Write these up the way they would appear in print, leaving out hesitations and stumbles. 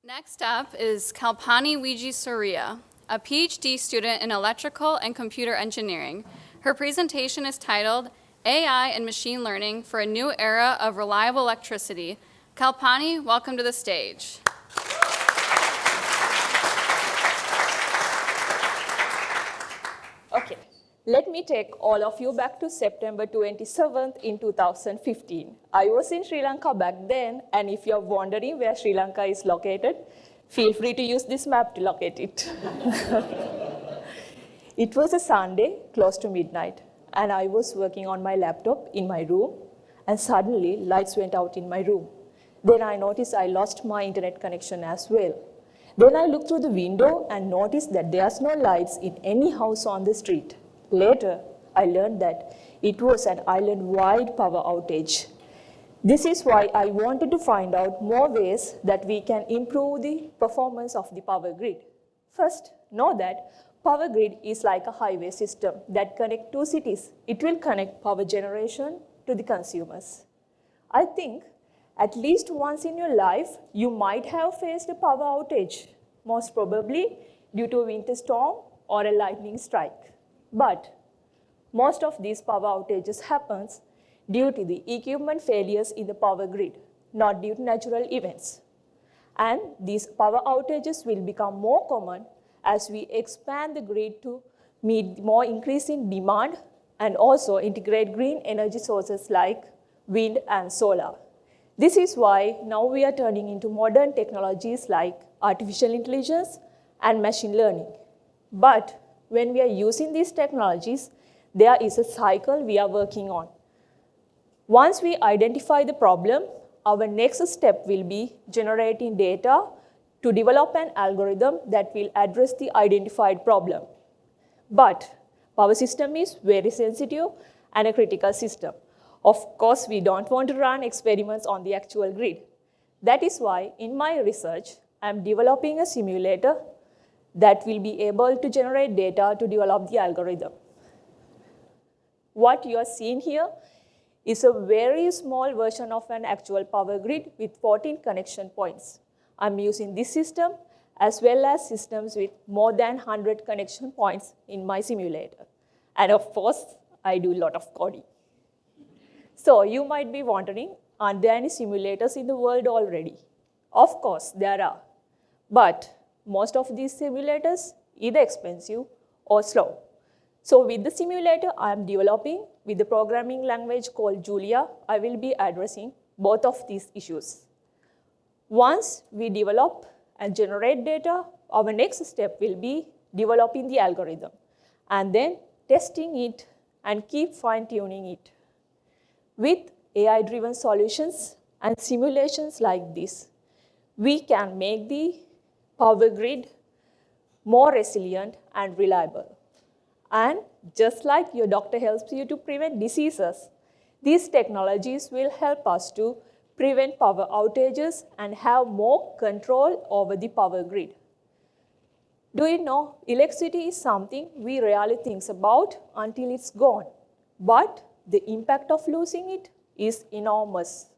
Next up is Kalpani Wijesooriya, a Ph.D. student in electrical and computer engineering. Her presentation is titled AI and Machine Learning for a New Era of Reliable Electricity. Kalpani, welcome to the stage. Okay, let me take all of you back to September 27th in 2015. I was in Sri Lanka back then, and if you're wondering where Sri Lanka is located, feel free to use this map to locate it. It was a Sunday, close to midnight, and I was working on my laptop in my room, and suddenly lights went out in my room. Then I noticed I lost my internet connection as well. Then I looked through the window and noticed that there's no lights in any house on the street. Later, I learned that it was an island-wide power outage. This is why I wanted to find out more ways that we can improve the performance of the power grid. First, know that power grid is like a highway system that connects two cities. It will connect power generation to the consumers. I think at least once in your life, you might have faced a power outage, most probably due to a winter storm or a lightning strike. But most of these power outages happens due to the equipment failures in the power grid, not due to natural events. And these power outages will become more common as we expand the grid to meet more increasing demand and also integrate green energy sources like wind and solar. This is why now we are turning into modern technologies like artificial intelligence and machine learning. But when we are using these technologies, there is a cycle we are working on. Once we identify the problem, our next step will be generating data to develop an algorithm that will address the identified problem. But power system is very sensitive and a critical system. Of course, we don't want to run experiments on the actual grid. That is why in my research, I'm developing a simulator that will be able to generate data to develop the algorithm. What you are seeing here is a very small version of an actual power grid with 14 connection points. I'm using this system as well as systems with more than 100 connection points in my simulator. And of course, I do a lot of coding. So you might be wondering, aren't there any simulators in the world already? Of course, there are. But most of these simulators either expensive or slow. So with the simulator I'm developing with the programming language called Julia, I will be addressing both of these issues. Once we develop and generate data, our next step will be developing the algorithm and then testing it and keep fine-tuning it. With AI-driven solutions and simulations like this, we can make the power grid more resilient and reliable. And just like your doctor helps you to prevent diseases, these technologies will help us to prevent power outages and have more control over the power grid. Do you know, electricity is something we rarely think about until it's gone. But the impact of losing it is enormous.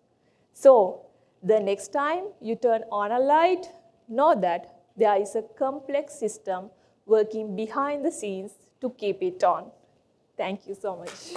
So the next time you turn on a light, know that there is a complex system working behind the scenes to keep it on. Thank you so much.